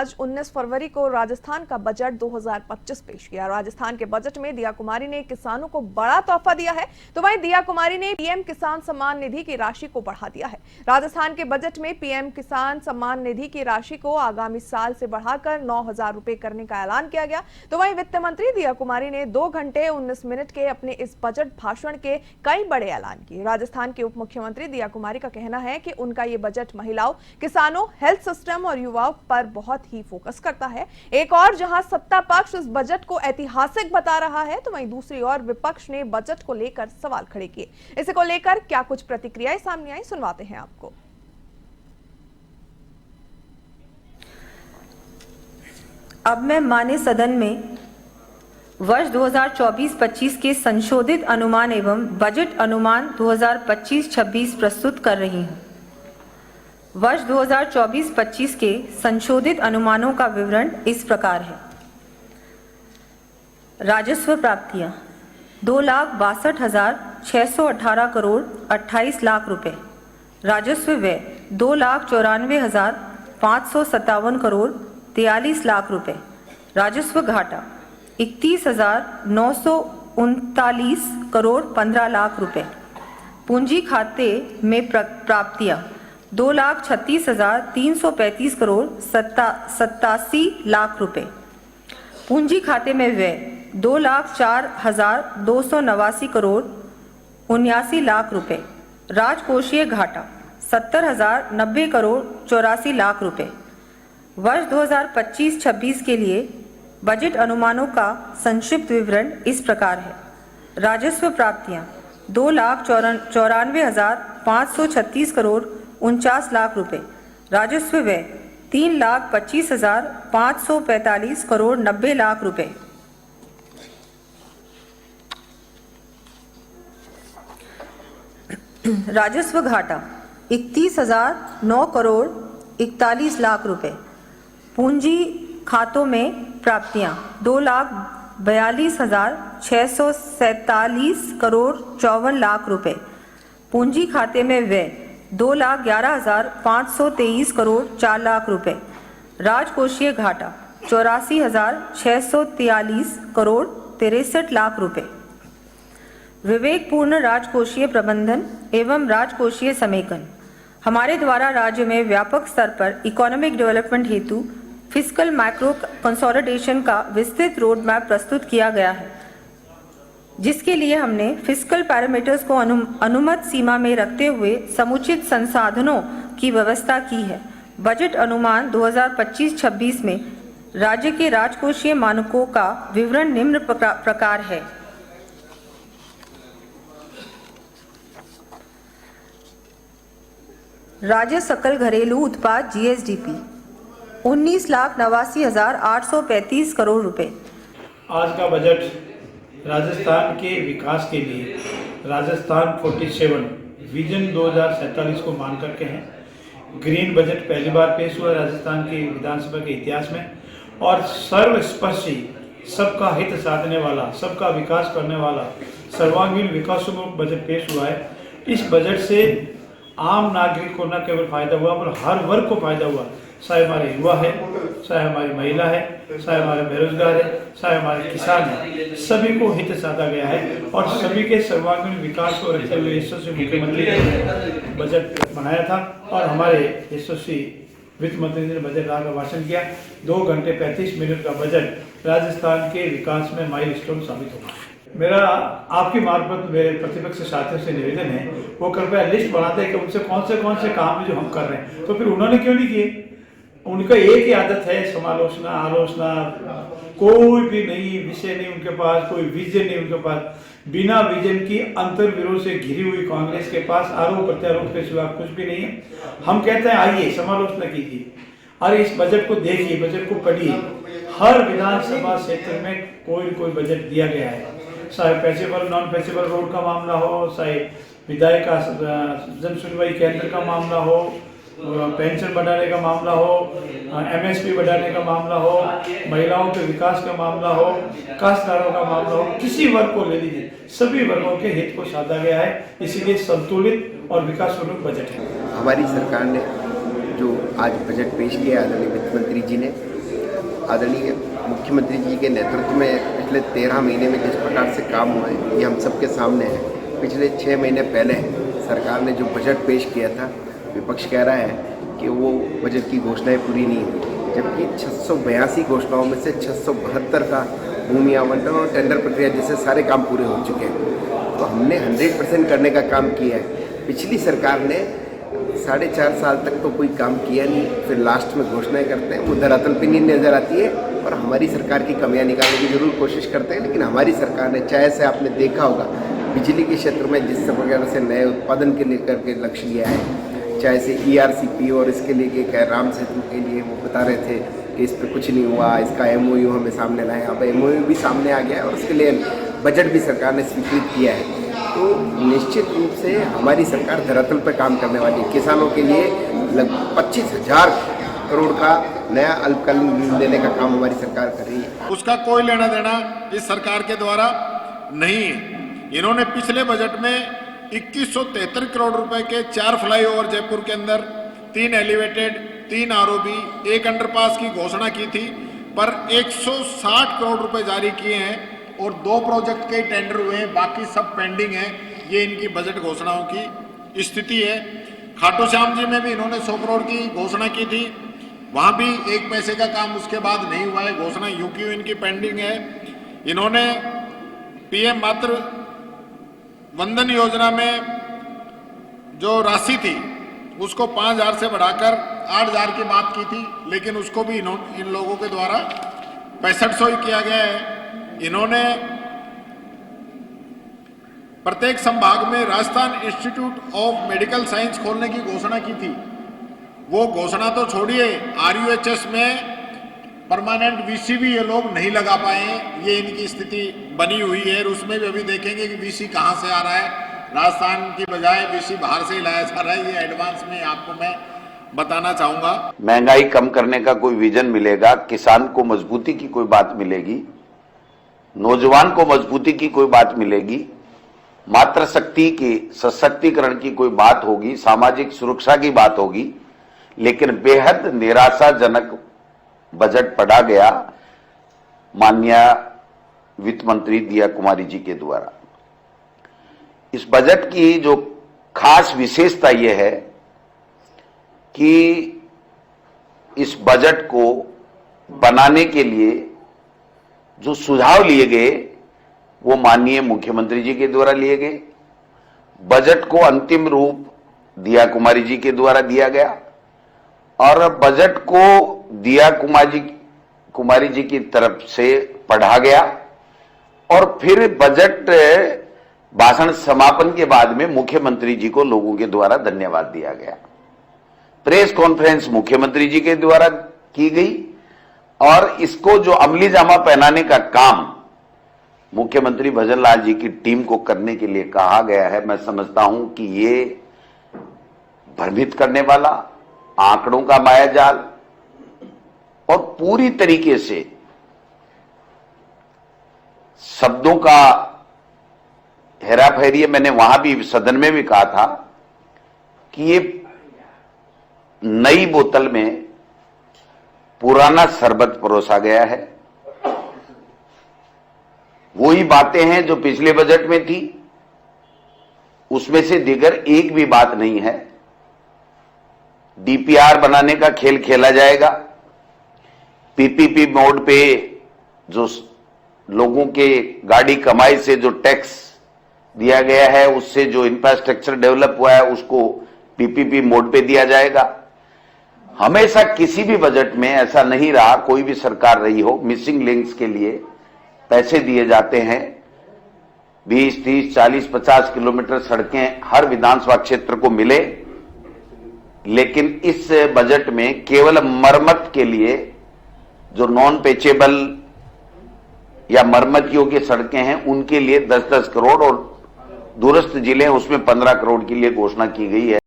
आज 19 फरवरी को राजस्थान का बजट 2025 पेश किया। राजस्थान के बजट में दिया कुमारी ने किसानों को बड़ा तोहफा दिया है, तो वहीं दिया कुमारी ने पीएम किसान सम्मान निधि की राशि को बढ़ा दिया है। राजस्थान के बजट में पीएम किसान सम्मान निधि की राशि को आगामी साल से बढ़ाकर 9,000 रुपए करने का ऐलान किया गया। तो वहीं वित्त मंत्री दिया कुमारी ने 2 घंटे 19 मिनट के अपने इस बजट भाषण के कई बड़े ऐलान किए। राजस्थान के उप मुख्यमंत्री दिया कुमारी का कहना है कि उनका ये बजट महिलाओं, किसानों, हेल्थ सिस्टम और युवाओं पर बहुत ही फोकस करता है। एक और जहां सत्ता पक्ष इस बजट को ऐतिहासिक बता रहा है, तो वहीं दूसरी ओर विपक्ष ने बजट को लेकर सवाल खड़े किए। इसी को लेकर क्या कुछ प्रतिक्रियाएं सामने आई, सुनवाते हैं आपको। अब मैं माननीय सदन में वर्ष 2024-25 के संशोधित अनुमान एवं बजट अनुमान 2025-26 प्रस्तुत कर रही हूं। वर्ष 2024-25 के संशोधित अनुमानों का विवरण इस प्रकार है। राजस्व प्राप्तियां 2,62,618 करोड़ 28 लाख रुपए। राजस्व व्यय 2,94,557 करोड़ 43 लाख रुपए। राजस्व घाटा 31,939 करोड़ 15 लाख रुपए। पूंजी खाते में प्राप्तियां 2,36,335 करोड़ 87 लाख रुपए। पूंजी खाते में व्यय 2,04,289 करोड़ 79 लाख रुपए। राजकोषीय घाटा 70,090 करोड़ 84 लाख रुपए। वर्ष 2025-26 के लिए बजट अनुमानों का संक्षिप्त विवरण इस प्रकार है। राजस्व प्राप्तियां 2,94,536 करोड़ 49 लाख रुपए। राजस्व व्यय 3,25,545 करोड़ 90 लाख रुपए। राजस्व घाटा 31,009 करोड़ 41 लाख रुपए। पूंजी खातों में प्राप्तियां 2,42,647 करोड़ 54 लाख रुपए। पूंजी खाते में व्यय 2,11,523 करोड़ 4 लाख रुपए। राजकोषीय घाटा 84,643 करोड़ 63 लाख रुपए। विवेकपूर्ण राजकोषीय प्रबंधन एवं राजकोषीय समेकन। हमारे द्वारा राज्य में व्यापक स्तर पर इकोनॉमिक डेवलपमेंट हेतु फिस्कल माइक्रो कंसोलिडेशन का विस्तृत रोड मैप प्रस्तुत किया गया है, जिसके लिए हमने फिस्कल पैरामीटर्स को अनुमत सीमा में रखते हुए समुचित संसाधनों की व्यवस्था की है। बजट अनुमान 2025-26 में राज्य के राजकोषीय मानकों का विवरण निम्न प्रकार है। राज्य सकल घरेलू उत्पाद GSDP 19,89,835 करोड़ रुपए। आज का बजट राजस्थान के विकास के लिए राजस्थान 47 विजन 2047 को मान करके हैं। ग्रीन बजट पहली बार पेश हुआ राजस्थान की विधानसभा के इतिहास में और सर्वस्पर्शी, सबका हित साधने वाला, सबका विकास करने वाला सर्वांगीण विकासोन्मुख बजट पेश हुआ है। इस बजट से आम नागरिक को न केवल फायदा हुआ पर हर वर्ग को फायदा हुआ, चाहे हमारे युवा है, चाहे हमारी महिला है, चाहे हमारे बेरोजगार है, चाहे हमारे किसान है, सभी को हित साधा गया है और सभी के सर्वांगीण विकास को रखते हुए यशस्वी मुख्यमंत्री ने बजट बनाया था और हमारे यशस्वी वित्त मंत्री ने बजट का भाषण किया। 2 घंटे 35 मिनट का बजट राजस्थान के विकास में माइलस्टोन साबित होगा। मेरा आपकी मार्फत मेरे प्रतिपक्ष साथियों से निवेदन है, वो कृपया लिस्ट बनाते हैं कि उनसे कौन से काम जो हम कर रहे हैं, तो फिर उन्होंने क्यों नहीं किए। उनका एक ही आदत है, समालोचना, आलोचना, कोई भी नई विषय नहीं उनके पास, कोई विजन नहीं उनके पास। बिना विजन की अंतर विरोध से घिरी हुई कांग्रेस के पास आरोप प्रत्यारोप के सिवा कुछ भी नहीं है। हम कहते हैं आइए समालोचना कीजिए और इस बजट को देखिए, बजट को पढ़िए। हर विधानसभा क्षेत्र में कोई न कोई बजट दिया गया है, चाहे पेशेबल नॉन पेशेबल रोड का मामला हो, चाहे विधायक का जन सुनवाई केंद्र का मामला हो, पेंशन बढ़ाने का मामला हो, MSP बढ़ाने का मामला हो, महिलाओं के विकास का मामला हो, काश्तकारों का मामला हो, किसी वर्ग को ले लीजिए, सभी वर्गों के हित को साधा गया है। इसीलिए संतुलित और विकासोन्मुख बजट है। हमारी सरकार ने जो आज बजट पेश किया आदरणीय वित्त मंत्री जी ने, आदरणीय मुख्यमंत्री जी के नेतृत्व में पिछले 13 महीने में जिस प्रकार से काम हुआ है ये हम सबके सामने है। पिछले 6 महीने पहले सरकार ने जो बजट पेश किया था, विपक्ष कह रहा है कि वो बजट की घोषणाएं पूरी नहीं हुई, जबकि 682 घोषणाओं में से 672 का भूमि आवंटन और टेंडर प्रक्रिया जैसे सारे काम पूरे हो चुके हैं। तो हमने 100% करने का काम किया है। पिछली सरकार ने 4.5 साल तक तो कोई काम किया नहीं, फिर लास्ट में घोषणाएं करते हैं, वो धरातल पे नहीं नजर आती है और हमारी सरकार की कमियां निकालने की जरूर कोशिश करते हैं। लेकिन हमारी सरकार ने, चाहे से आपने देखा होगा बिजली के क्षेत्र में जिस प्रकार से नए उत्पादन के लेकर के लक्ष्य लिया है, चाहे से ERCP और इसके लिए एक राम सेतु के लिए वो बता रहे थे कि इस पर कुछ नहीं हुआ, इसका MOU हमें सामने लाए, अब MOU भी सामने आ गया है और उसके लिए बजट भी सरकार ने स्वीकृत किया है। तो निश्चित रूप से हमारी सरकार धरातल पर काम करने वाली है। किसानों के लिए लगभग 25,000 करोड़ का नया अल्पकालीन ऋण देने का काम हमारी सरकार कर रही है। उसका कोई लेना देना इस सरकार के द्वारा नहीं है। इन्होंने पिछले बजट में 2173 करोड़ रुपए के 4 फ्लाईओवर जयपुर के अंदर, 3 एलिवेटेड, 3 ROB, 1 अंडरपास की घोषणा की थी, पर 160 करोड़ रुपए जारी किए हैं और 2 प्रोजेक्ट के टेंडर हुए हैं, बाकी सब पेंडिंग है। ये इनकी बजट घोषणाओं की स्थिति है। खाटू श्याम जी में भी इन्होंने 100 करोड़ की घोषणा की थी, वहां भी 1 पैसे का काम उसके बाद नहीं हुआ है, घोषणा यूं की यूं इनकी पेंडिंग है। इन्होंने PM मातृ वंदन योजना में जो राशि थी उसको 5,000 से बढ़ाकर 8,000 की बात की थी, लेकिन उसको भी इन लोगों के द्वारा 6500 ही किया गया है। इन्होंने प्रत्येक संभाग में Rajasthan institute of medical science खोलने की घोषणा की थी। वो घोषणा तो छोड़िए, RUHS में परमानेंट VC भी ये लोग नहीं लगा पाए हैं। ये इनकी स्थिति बनी हुई है। उसमें भी अभी देखेंगे कि VC कहाँ से आ रहा है। राजस्थान की बजाय VC बाहर से ही लाया जा रहा है। ये एडवांस में आपको मैं बताना चाहूंगा। महंगाई कम करने का कोई विजन मिलेगा, किसान को मजबूती की कोई बात मिलेगी, नौजवान को मजबूती की कोई बात मिलेगी, मातृशक्ति की सशक्तिकरण की कोई बात होगी, सामाजिक सुरक्षा की बात होगी, लेकिन बेहद निराशाजनक बजट पढ़ा गया माननीय वित्त मंत्री दिया कुमारी जी के द्वारा। इस बजट की जो खास विशेषता यह है कि इस बजट को बनाने के लिए जो सुझाव लिए गए वो माननीय मुख्यमंत्री जी के द्वारा लिए गए। बजट को अंतिम रूप दिया कुमारी जी के द्वारा दिया गया और बजट को दिया कुमारी जी की तरफ से पढ़ा गया और फिर बजट भाषण समापन के बाद में मुख्यमंत्री जी को लोगों के द्वारा धन्यवाद दिया गया। प्रेस कॉन्फ्रेंस मुख्यमंत्री जी के द्वारा की गई और इसको जो अमली जामा पहनाने का काम मुख्यमंत्री भजन लाल जी की टीम को करने के लिए कहा गया है, मैं समझता हूं कि ये भ्रमित करने वाला, आंकड़ों का मायाजाल और पूरी तरीके से शब्दों का हेराफेरी। मैंने वहां भी सदन में भी कहा था कि ये नई बोतल में पुराना शरबत परोसा गया है। वही बातें हैं जो पिछले बजट में थी, उसमें से दिगर एक भी बात नहीं है। DPR बनाने का खेल खेला जाएगा। PPP मोड पे जो लोगों के गाड़ी कमाई से जो टैक्स दिया गया है, उससे जो इंफ्रास्ट्रक्चर डेवलप हुआ है उसको PPP मोड पे दिया जाएगा। हमेशा किसी भी बजट में ऐसा नहीं रहा, कोई भी सरकार रही हो, मिसिंग लिंक्स के लिए पैसे दिए जाते हैं। 20, 30, 40, 50 किलोमीटर सड़कें हर विधानसभा क्षेत्र को मिले, लेकिन इस बजट में केवल मरम्मत के लिए जो नॉन पेचेबल या मरम्मत योग्य सड़कें हैं उनके लिए 10-10 करोड़ और दूरस्थ जिले हैं उसमें 15 करोड़ के लिए घोषणा की गई है।